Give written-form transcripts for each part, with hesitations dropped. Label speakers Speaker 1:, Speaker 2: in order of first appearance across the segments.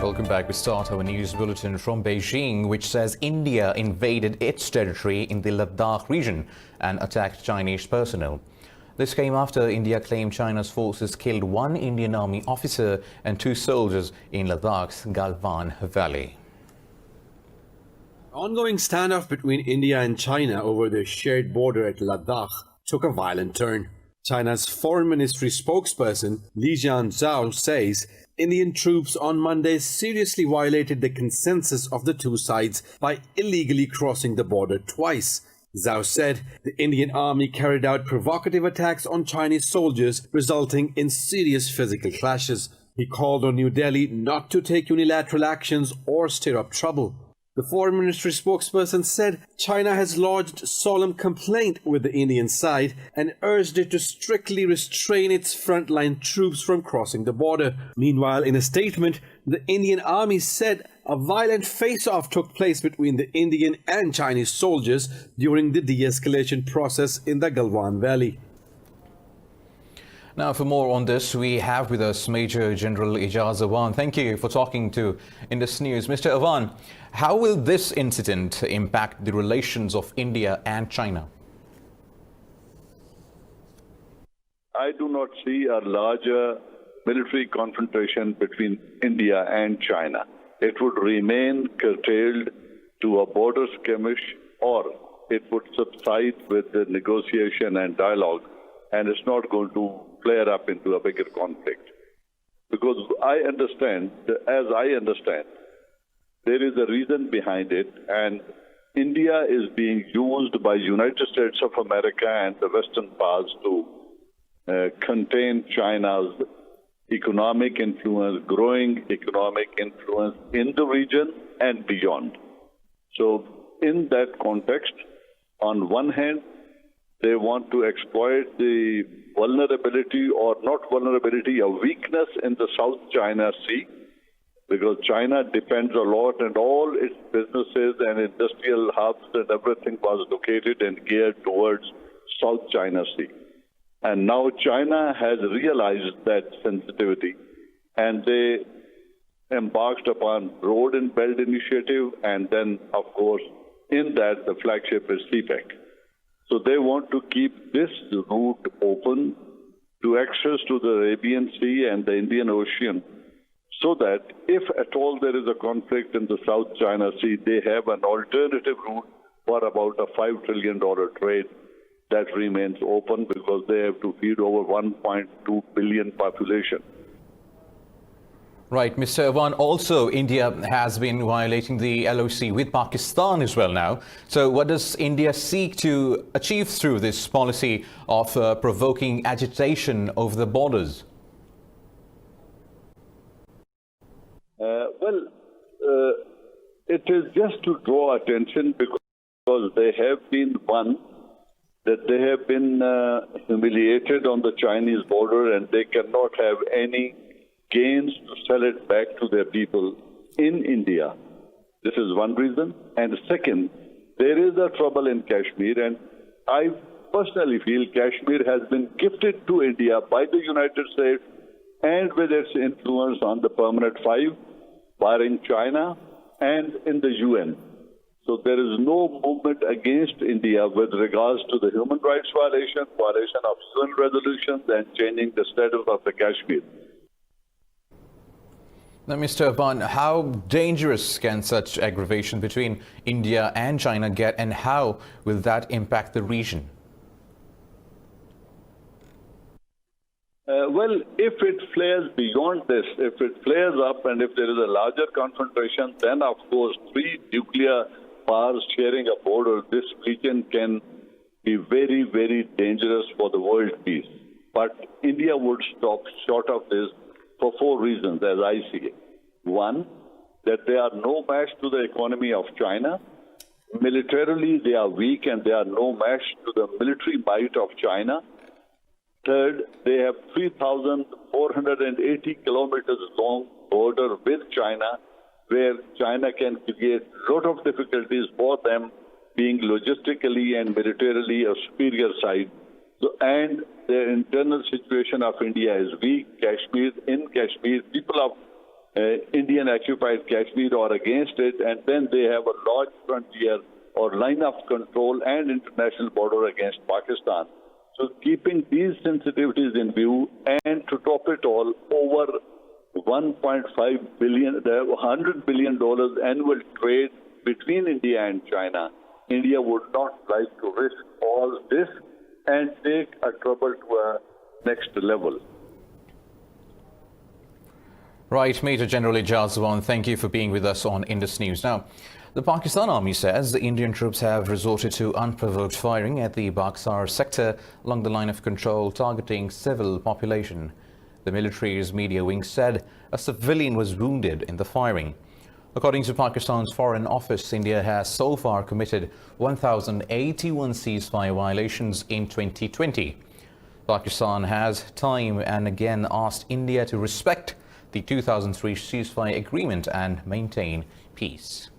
Speaker 1: Welcome back. We start our news bulletin from Beijing, which says India invaded its territory in the Ladakh region and attacked Chinese personnel. This came after India claimed China's forces killed one Indian Army officer and two soldiers in Ladakh's Galwan Valley.
Speaker 2: Ongoing standoff between India and China over the shared border at Ladakh took a violent turn. China's Foreign Ministry spokesperson Li Jianzhao says Indian troops on Monday seriously violated the consensus of the two sides by illegally crossing the border twice. Zhao said the Indian army carried out provocative attacks on Chinese soldiers, resulting in serious physical clashes. He called on New Delhi not to take unilateral actions or stir up trouble. The Foreign Ministry spokesperson said China has lodged solemn complaint with the Indian side and urged it to strictly restrain its frontline troops from crossing the border. Meanwhile, in a statement, the Indian army said a violent face-off took place between the Indian and Chinese soldiers during the de-escalation process in the Galwan Valley.
Speaker 1: Now, for more on this, we have with us Major General Ijaz Awan. Thank you for talking to Indus News. Mr. Awan, how will this incident impact the relations of India and China?
Speaker 3: I do not see a larger military confrontation between India and China. It would remain curtailed to a border skirmish, or it would subside with the negotiation and dialogue, and it's not going to flare up into a bigger conflict. Because I understand, there is a reason behind it, and India is being used by United States of America and the Western powers to contain China's economic influence, growing economic influence in the region and beyond. So in that context, on one hand, they want to exploit the vulnerability, or not vulnerability, a weakness in the South China Sea, because China depends a lot, and all its businesses and industrial hubs and everything was located and geared towards South China Sea. And now China has realized that sensitivity, and they embarked upon Road and Belt Initiative, and then, of course, in that the flagship is CPEC. So they want to keep this route open to access to the Arabian Sea and the Indian Ocean, so that if at all there is a conflict in the South China Sea, they have an alternative route for about a $5 trillion trade that remains open, because they have to feed over 1.2 billion population.
Speaker 1: Right, Mr. Awan, also India has been violating the LOC with Pakistan as well now. So what does India seek to achieve through this policy of provoking agitation over the borders?
Speaker 3: It is just to draw attention, because they have been humiliated on the Chinese border, and they cannot have any gains to sell it back to their people in India. This is one reason. And second, there is a trouble in Kashmir, and I personally feel Kashmir has been gifted to India by the United States and with its influence on the Permanent Five, barring China, and in the UN. So there is no movement against India with regards to the human rights violation of UN resolutions, and changing the status of the Kashmir.
Speaker 1: Now, Mr. Awan, how dangerous can such aggravation between India and China get, and how will that impact the region?
Speaker 3: Well, if it flares beyond this, if it flares up and if there is a larger confrontation, then of course three nuclear powers sharing a border, this region can be very, very dangerous for the world peace. But India would stop short of this for four reasons, as I see it. One, that they are no match to the economy of China. Militarily, they are weak, and they are no match to the military might of China. Third, they have 3,480 kilometers long border with China, where China can create a lot of difficulties for them, being logistically and militarily a superior side. So, and the internal situation of India is weak. In Kashmir, people of Indian occupied Kashmir or against it, and then they have a large frontier or line of control and international border against Pakistan. So keeping these sensitivities in view, and to top it all, over $1.5 billion, $100 billion annual trade between India and China. India would not like to risk all this and take a trouble to a next level.
Speaker 1: Right, Major General Ijaz Zwan, thank you for being with us on Indus News. Now, the Pakistan Army says the Indian troops have resorted to unprovoked firing at the Baksar sector along the line of control, targeting civil population. The military's media wing said a civilian was wounded in the firing. According to Pakistan's Foreign Office, India has so far committed 1,081 ceasefire violations in 2020. Pakistan has time and again asked India to respect the 2003 ceasefire agreement and maintain peace.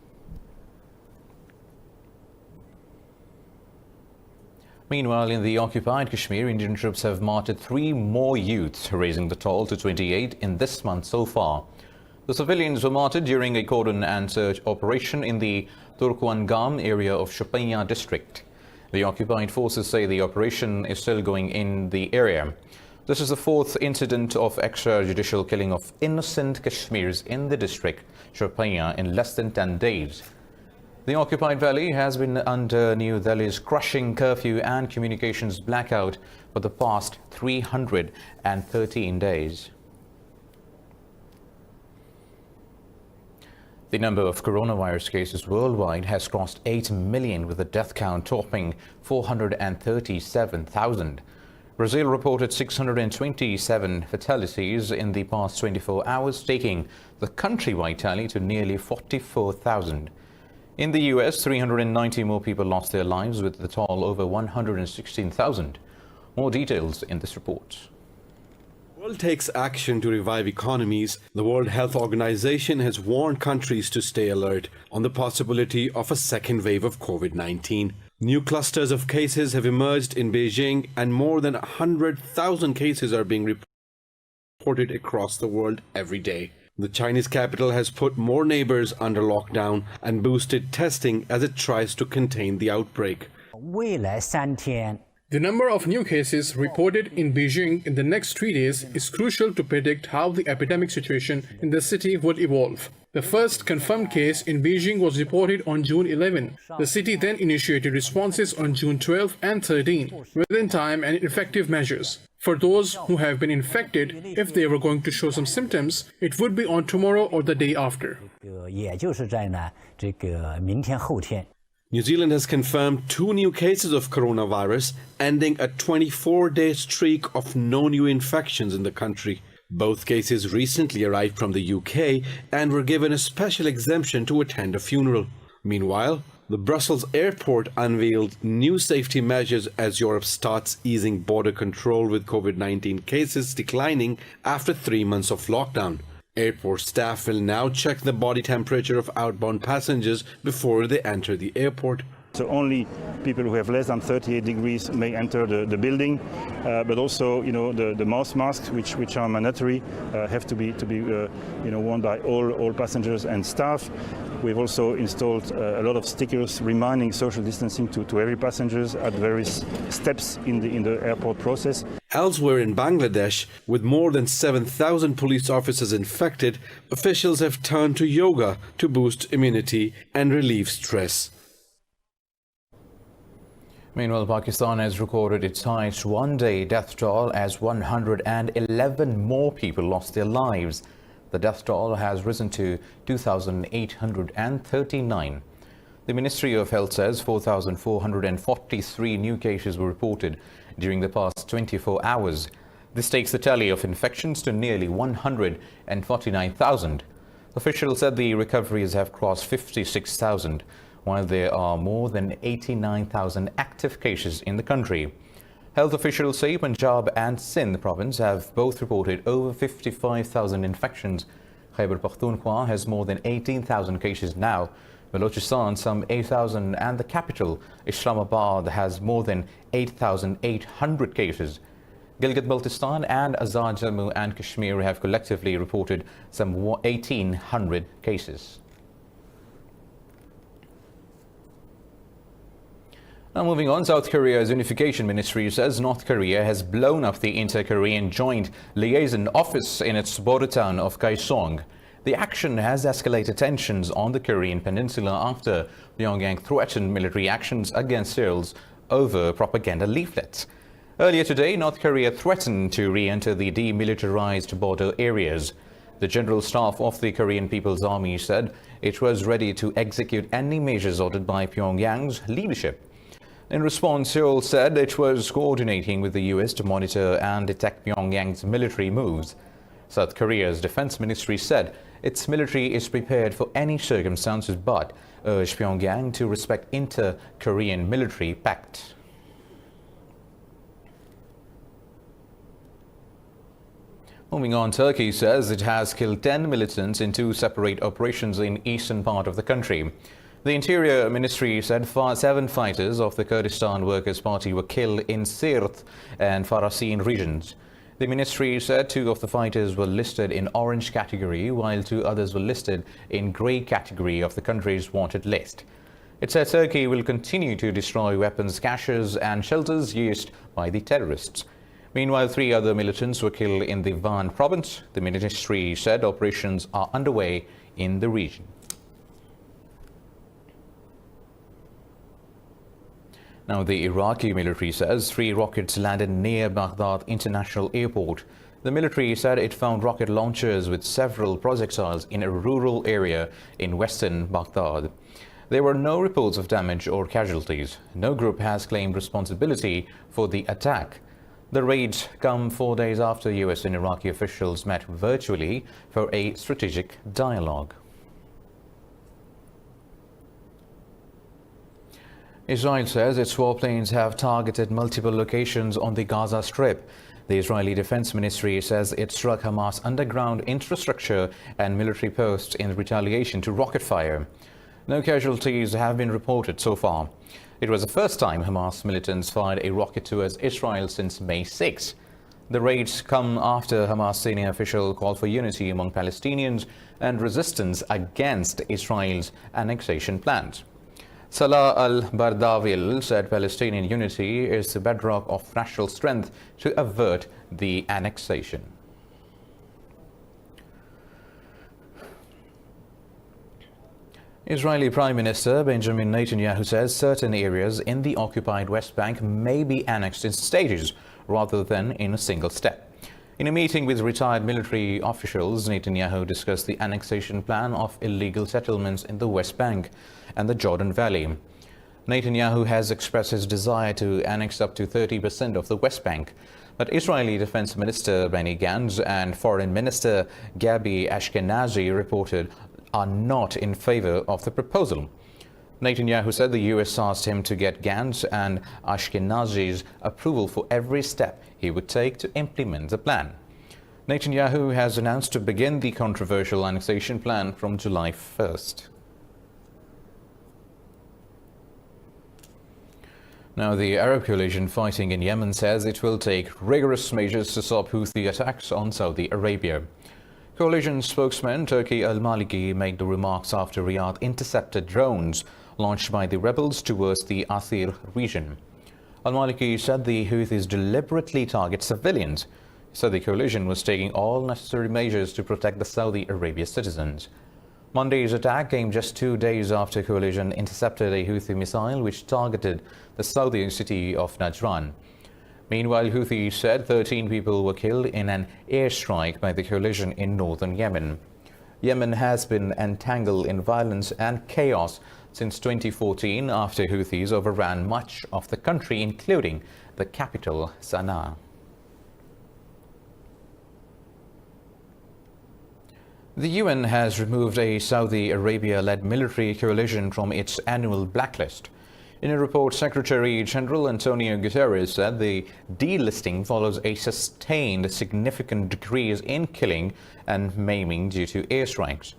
Speaker 1: Meanwhile, in the occupied Kashmir, Indian troops have martyred 3 more youths, raising the toll to 28 in this month so far. The civilians were martyred during a cordon and search operation in the Turkwangam area of Shopania district. The occupied forces say the operation is still going in the area. This is the 4th incident of extrajudicial killing of innocent Kashmiris in the district, Shopania, in less than 10 days. The occupied valley has been under New Delhi's crushing curfew and communications blackout for the past 313 days. The number of coronavirus cases worldwide has crossed 8 million, with the death count topping 437,000. Brazil reported 627 fatalities in the past 24 hours, taking the countrywide tally to nearly 44,000. In the US, 390 more people lost their lives, with the toll over 116,000. More details in this report.
Speaker 2: The world takes action to revive economies. The World Health Organization has warned countries to stay alert on the possibility of a second wave of COVID-19. New clusters of cases have emerged in Beijing, and more than 100,000 cases are being reported across the world every day. The Chinese capital has put more neighbors under lockdown and boosted testing as it tries to contain the outbreak.
Speaker 4: The number of new cases reported in Beijing in the next 3 days is crucial to predict how the epidemic situation in the city would evolve. The first confirmed case in Beijing was reported on June 11. The city then initiated responses on June 12 and 13, within time and effective measures. For those who have been infected, if they were going to show some symptoms, it would be on tomorrow or the day after.
Speaker 2: New Zealand has confirmed 2 new cases of coronavirus, ending a 24-day streak of no new infections in the country. Both cases recently arrived from the UK and were given a special exemption to attend a funeral. Meanwhile, the Brussels airport unveiled new safety measures as Europe starts easing border control, with COVID-19 cases declining after 3 months of lockdown. Airport staff will now check the body temperature of outbound passengers before they enter the airport.
Speaker 5: So only people who have less than 38 degrees may enter the building, but also, the mouth masks, which are mandatory, have to be worn by all passengers and staff. We've also installed a lot of stickers reminding social distancing to every passengers at various steps in the airport process.
Speaker 2: Elsewhere in Bangladesh, with more than 7,000 police officers infected, officials have turned to yoga to boost immunity and relieve stress.
Speaker 1: Meanwhile, Pakistan has recorded its highest one-day death toll as 111 more people lost their lives. The death toll has risen to 2,839. The Ministry of Health says 4,443 new cases were reported during the past 24 hours. This takes the tally of infections to nearly 149,000. Officials said the recoveries have crossed 56,000. While there are more than 89,000 active cases in the country. Health officials say Punjab and Sindh province have both reported over 55,000 infections. Khyber Pakhtunkhwa has more than 18,000 cases now. Balochistan some 8,000, and the capital, Islamabad, has more than 8,800 cases. Gilgit-Baltistan and Azad Jammu and Kashmir have collectively reported some 1,800 cases. Now moving on, South Korea's Unification Ministry says North Korea has blown up the Inter-Korean Joint Liaison Office in its border town of Kaesong. The action has escalated tensions on the Korean peninsula after Pyongyang threatened military actions against Seoul over propaganda leaflets. Earlier today, North Korea threatened to re-enter the demilitarized border areas. The General Staff of the Korean People's Army said it was ready to execute any measures ordered by Pyongyang's leadership. In response, Seoul said it was coordinating with the US to monitor and detect Pyongyang's military moves. South Korea's defense ministry said its military is prepared for any circumstances but urged Pyongyang to respect inter-Korean military pact. Moving on, Turkey says it has killed 10 militants in 2 separate operations in eastern part of the country. The Interior Ministry said 7 fighters of the Kurdistan Workers' Party were killed in Sirte and Farasin regions. The ministry said 2 of the fighters were listed in orange category, while 2 others were listed in grey category of the country's wanted list. It said Turkey will continue to destroy weapons caches and shelters used by the terrorists. Meanwhile, 3 other militants were killed in the Van province. The ministry said operations are underway in the region. Now, the Iraqi military says 3 rockets landed near Baghdad International Airport. The military said it found rocket launchers with several projectiles in a rural area in western Baghdad. There were no reports of damage or casualties. No group has claimed responsibility for the attack. The raids come 4 days after US and Iraqi officials met virtually for a strategic dialogue. Israel says its warplanes have targeted multiple locations on the Gaza Strip. The Israeli Defense Ministry says it struck Hamas underground infrastructure and military posts in retaliation to rocket fire. No casualties have been reported so far. It was the first time Hamas militants fired a rocket towards Israel since May 6. The raids come after Hamas senior official called for unity among Palestinians and resistance against Israel's annexation plans. Salah al-Bardawil said Palestinian unity is the bedrock of national strength to avert the annexation. Israeli Prime Minister Benjamin Netanyahu says certain areas in the occupied West Bank may be annexed in stages rather than in a single step. In a meeting with retired military officials, Netanyahu discussed the annexation plan of illegal settlements in the West Bank and the Jordan Valley. Netanyahu has expressed his desire to annex up to 30% of the West Bank, but Israeli Defense Minister Benny Gantz and Foreign Minister Gabi Ashkenazi reported are not in favor of the proposal. Netanyahu said the US asked him to get Gantz and Ashkenazi's approval for every step he would take to implement the plan. Netanyahu has announced to begin the controversial annexation plan from July 1st. Now, the Arab coalition fighting in Yemen says it will take rigorous measures to stop Houthi attacks on Saudi Arabia. Coalition spokesman Turki al-Maliki made the remarks after Riyadh intercepted drones launched by the rebels towards the Athir region. Al-Maliki said the Houthis deliberately target civilians, so the coalition was taking all necessary measures to protect the Saudi Arabia citizens. Monday's attack came just 2 days after coalition intercepted a Houthi missile which targeted the Saudi city of Najran. Meanwhile, Houthi said 13 people were killed in an airstrike by the coalition in northern Yemen. Yemen has been entangled in violence and chaos since 2014 after Houthis overran much of the country, including the capital, Sana'a. The UN has removed a Saudi Arabia-led military coalition from its annual blacklist. In a report, Secretary General Antonio Guterres said the delisting follows a sustained significant decrease in killing and maiming due to airstrikes.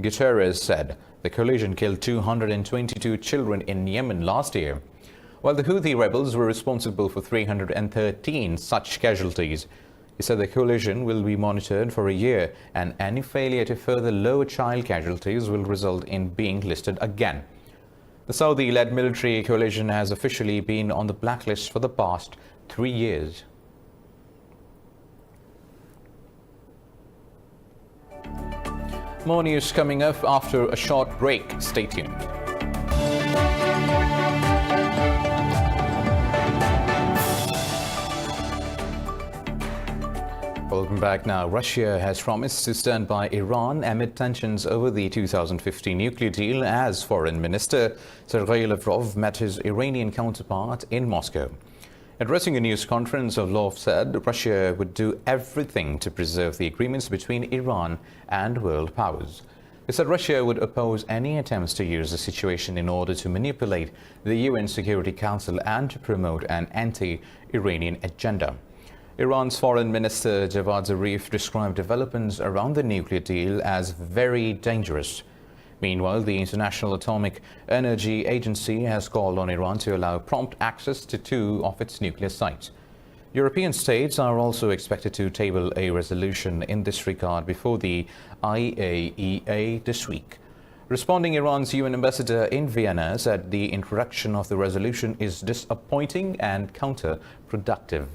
Speaker 1: Guterres said the coalition killed 222 children in Yemen last year. while the Houthi rebels were responsible for 313 such casualties. He said the coalition will be monitored for a year, and any failure to further lower child casualties will result in being listed again. The Saudi-led military coalition has officially been on the blacklist for the past 3 years. More news coming up after a short break. Stay tuned. Welcome back now. Russia has promised to stand by Iran amid tensions over the 2015 nuclear deal as Foreign Minister Sergei Lavrov met his Iranian counterpart in Moscow. Addressing a news conference, Lavrov said Russia would do everything to preserve the agreements between Iran and world powers. He said Russia would oppose any attempts to use the situation in order to manipulate the UN Security Council and to promote an anti-Iranian agenda. Iran's Foreign Minister Javad Zarif described developments around the nuclear deal as very dangerous. Meanwhile, the International Atomic Energy Agency has called on Iran to allow prompt access to 2 of its nuclear sites. European states are also expected to table a resolution in this regard before the IAEA this week. Responding, Iran's UN ambassador in Vienna said the introduction of the resolution is disappointing and counterproductive.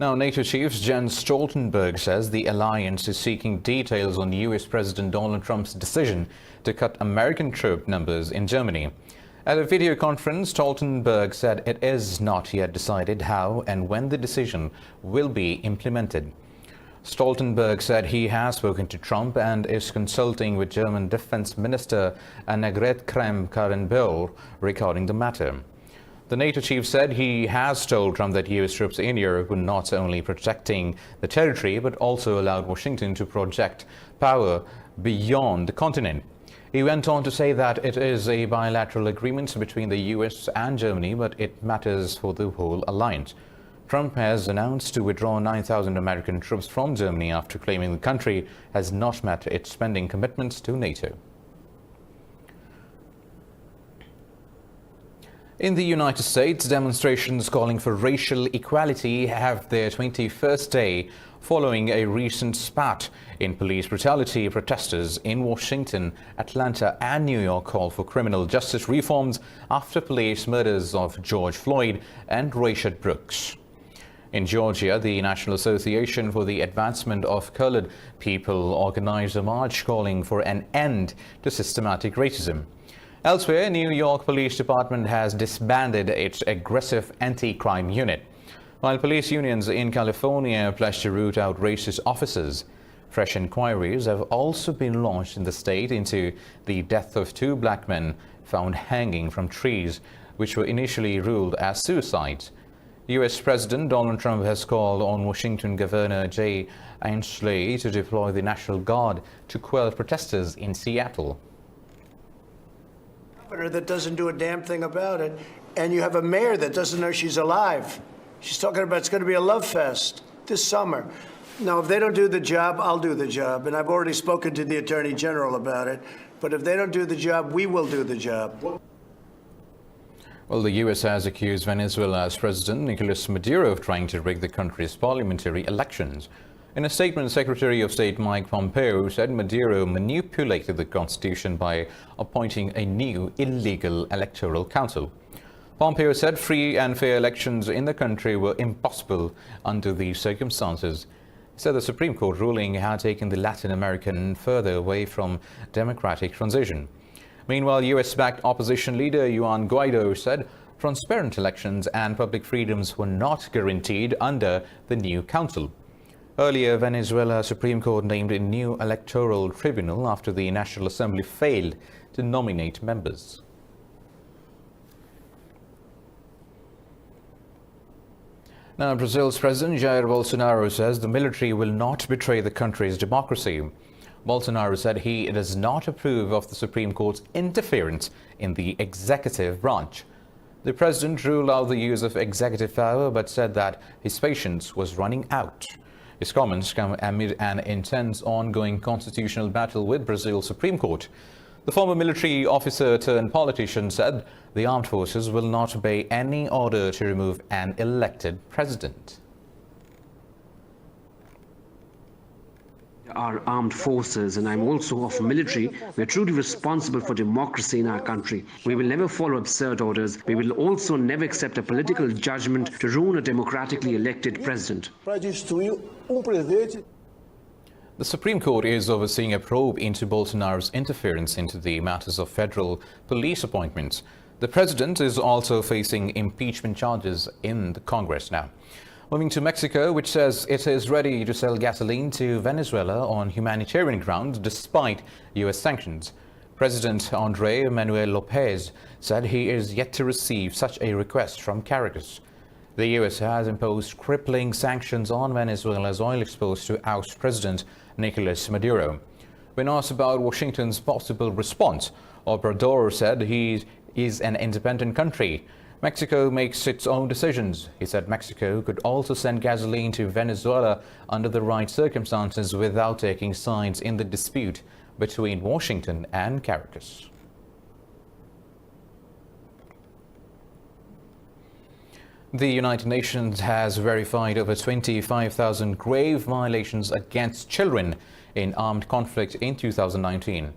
Speaker 1: Now, NATO chief Jens Stoltenberg says the alliance is seeking details on US President Donald Trump's decision to cut American troop numbers in Germany. At a video conference, Stoltenberg said it is not yet decided how and when the decision will be implemented. Stoltenberg said he has spoken to Trump and is consulting with German Defense Minister Annegret Kramp-Karrenbauer regarding the matter. The NATO chief said he has told Trump that US troops in Europe were not only protecting the territory but also allowed Washington to project power beyond the continent. He went on to say that it is a bilateral agreement between the US and Germany, but it matters for the whole alliance. Trump has announced to withdraw 9,000 American troops from Germany after claiming the country has not met its spending commitments to NATO. In the United States, demonstrations calling for racial equality have their 21st day following a recent spat in police brutality. Protesters in Washington, Atlanta and New York call for criminal justice reforms after police murders of George Floyd and Rayshard Brooks. In Georgia, the National Association for the Advancement of Colored People organized a march calling for an end to systematic racism. Elsewhere, New York Police Department has disbanded its aggressive anti-crime unit, while police unions in California pledged to root out racist officers. Fresh inquiries have also been launched in the state into the death of 2 black men found hanging from trees, which were initially ruled as suicides. U.S. President Donald Trump has called on Washington Governor Jay Inslee to deploy the National Guard to quell protesters in Seattle.
Speaker 6: That doesn't do a damn thing about it, and you have a mayor that doesn't know she's alive. She's talking about it's going to be a love fest this summer. Now, if they don't do the job, I'll do the job, and I've already spoken to the Attorney General about it. But if they don't do the job, we will do the job.
Speaker 1: Well, the U.S. has accused Venezuela's President Nicolas Maduro of trying to rig the country's parliamentary elections. In a statement, Secretary of State Mike Pompeo said Maduro manipulated the constitution by appointing a new illegal electoral council. Pompeo said free and fair elections in the country were impossible under these circumstances. He said the Supreme Court ruling had taken the Latin American further away from democratic transition. Meanwhile, U.S.-backed opposition leader Juan Guaido said transparent elections and public freedoms were not guaranteed under the new council. Earlier, Venezuela Supreme Court named a new electoral tribunal after the National Assembly failed to nominate members. Now, Brazil's President Jair Bolsonaro says the military will not betray the country's democracy. Bolsonaro said he does not approve of the Supreme Court's interference in the executive branch. The president ruled out the use of executive power but said that his patience was running out. His comments come amid an intense ongoing constitutional battle with Brazil's Supreme Court. The former military officer turned politician said the armed forces will not obey any order to remove an elected president.
Speaker 7: Our armed forces, and I'm also of military, we're truly responsible for democracy in our country. We will never follow absurd orders. We will also never accept a political judgment to ruin a democratically elected president.
Speaker 1: The Supreme Court is overseeing a probe into Bolsonaro's interference into the matters of federal police appointments. The president is also facing impeachment charges in the Congress now. Moving to Mexico, which says it is ready to sell gasoline to Venezuela on humanitarian grounds despite U.S. sanctions. President Andrés Manuel López said he is yet to receive such a request from Caracas. The U.S. has imposed crippling sanctions on Venezuela's oil exports to oust President Nicolas Maduro. When asked about Washington's possible response, Obrador said he is an independent country. Mexico makes its own decisions. He said Mexico could also send gasoline to Venezuela under the right circumstances without taking sides in the dispute between Washington and Caracas. The United Nations has verified over 25,000 grave violations against children in armed conflict in 2019.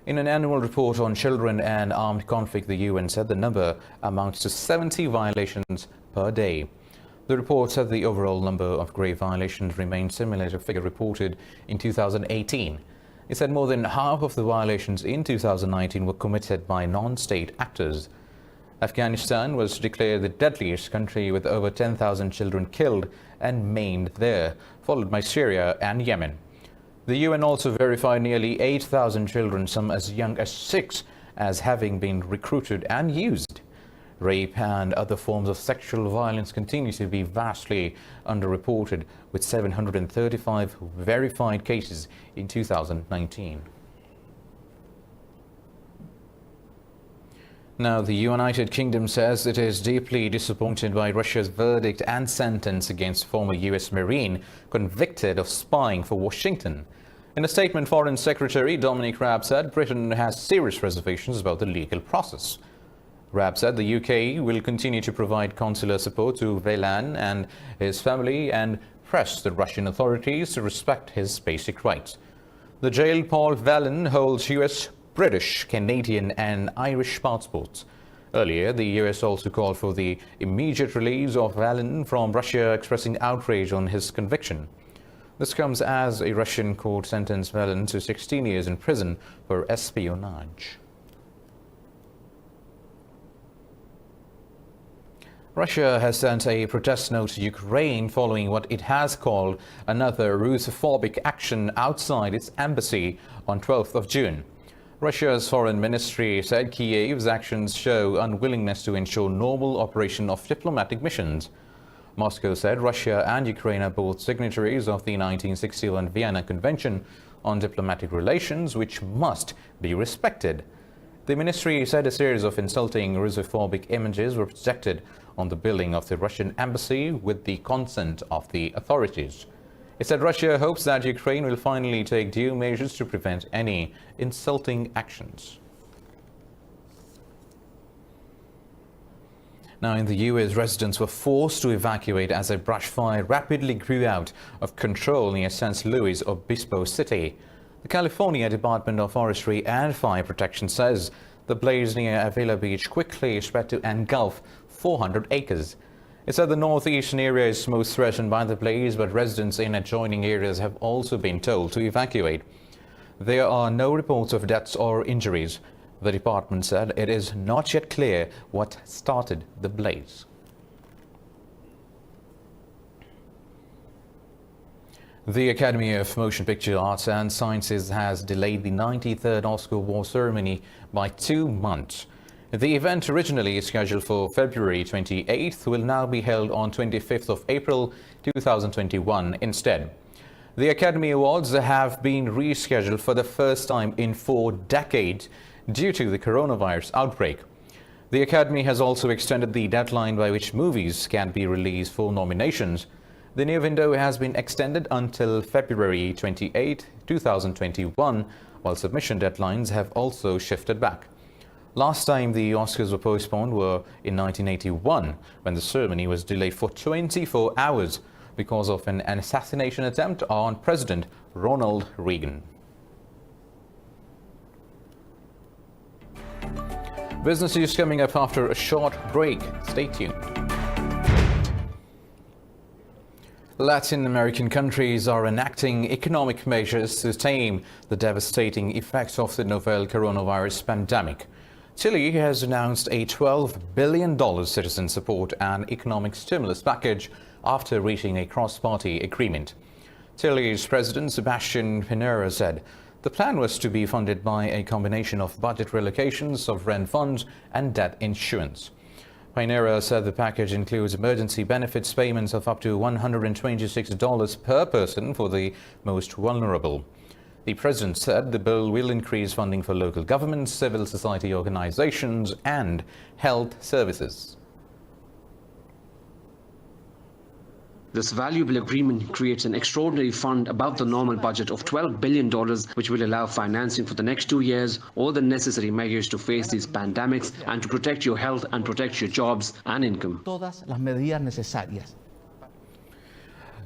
Speaker 1: In an annual report on children and armed conflict, the UN said the number amounts to 70 violations per day. The report said the overall number of grave violations remained similar to the figure reported in 2018. It said more than half of the violations in 2019 were committed by non-state actors. Afghanistan was declared the deadliest country with over 10,000 children killed and maimed there, followed by Syria and Yemen. The UN also verified nearly 8,000 children, some as young as 6, as having been recruited and used. Rape and other forms of sexual violence continue to be vastly underreported, with 735 verified cases in 2019. Now, the United Kingdom says it is deeply disappointed by Russia's verdict and sentence against former U.S. Marine convicted of spying for Washington. In a statement, Foreign Secretary Dominic Raab said Britain has serious reservations about the legal process. Raab said the UK will continue to provide consular support to Velan and his family and press the Russian authorities to respect his basic rights. The jailed Paul Whelan holds U.S., British, Canadian and Irish passports. Earlier, the US also called for the immediate release of Whelan from Russia, expressing outrage on his conviction. This comes as a Russian court sentenced Whelan to 16 years in prison for espionage. Russia has sent a protest note to Ukraine following what it has called another Russophobic action outside its embassy on 12th of June. Russia's foreign ministry said Kiev's actions show unwillingness to ensure normal operation of diplomatic missions. Moscow said Russia and Ukraine are both signatories of the 1961 Vienna Convention on Diplomatic Relations, which must be respected. The ministry said a series of insulting Russophobic images were projected on the building of the Russian embassy with the consent of the authorities. It said Russia hopes that Ukraine will finally take due measures to prevent any insulting actions. Now, in the US, residents were forced to evacuate as a brush fire rapidly grew out of control near San Luis Obispo City. The California Department of Forestry and Fire Protection says the blaze near Avila Beach quickly spread to engulf 400 acres. It said the northeastern area is most threatened by the blaze, but residents in adjoining areas have also been told to evacuate. There are no reports of deaths or injuries. The department said it is not yet clear what started the blaze. The Academy of Motion Picture Arts and Sciences has delayed the 93rd Oscar Award ceremony by 2 months. The event, originally scheduled for February 28th, will now be held on 25th of April 2021 instead. The Academy Awards have been rescheduled for the first time in 4 decades due to the coronavirus outbreak. The Academy has also extended the deadline by which movies can be released for nominations. The new window has been extended until February 28, 2021, while submission deadlines have also shifted back. Last time the Oscars were postponed were in 1981, when the ceremony was delayed for 24 hours because of an assassination attempt on President Ronald Reagan. Business news coming up after a short break. Stay tuned. Latin American countries are enacting economic measures to tame the devastating effects of the novel coronavirus pandemic. Chile has announced a $12 billion citizen support and economic stimulus package after reaching a cross-party agreement. Chile's President Sebastián Piñera said the plan was to be funded by a combination of budget relocations, sovereign funds and debt insurance. Piñera said the package includes emergency benefits payments of up to $126 per person for the most vulnerable. The president said the bill will increase funding for local governments, civil society organizations and health services.
Speaker 7: This valuable agreement creates an extraordinary fund above the normal budget of $12 billion, which will allow financing for the next 2 years, all the necessary measures to face these pandemics and to protect your health and protect your jobs and income.
Speaker 8: Todas las medidas necesarias.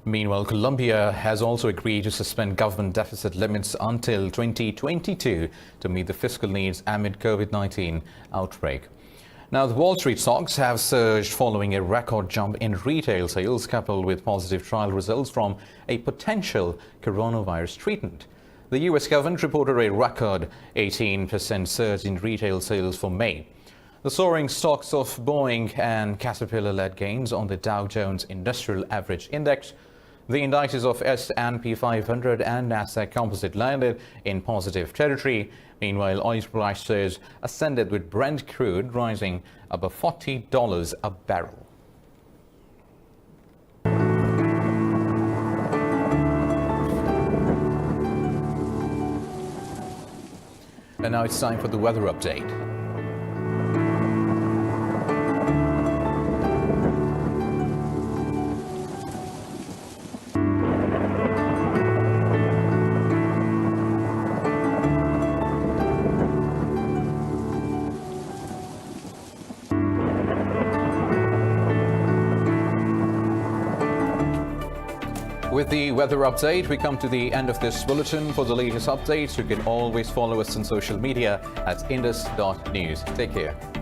Speaker 1: Meanwhile, Colombia has also agreed to suspend government deficit limits until 2022 to meet the fiscal needs amid COVID-19 outbreak. Now, the Wall Street stocks have surged following a record jump in retail sales coupled with positive trial results from a potential coronavirus treatment. The US government reported a record 18% surge in retail sales for May. The soaring stocks of Boeing and Caterpillar led gains on the Dow Jones Industrial Average Index. The indices of S&P 500 and Nasdaq Composite landed in positive territory. Meanwhile, oil prices ascended with Brent crude rising above $40 a barrel. And now it's time for the weather update. With the weather update, we come to the end of this bulletin. For the latest updates, you can always follow us on social media at indus.news. Take care.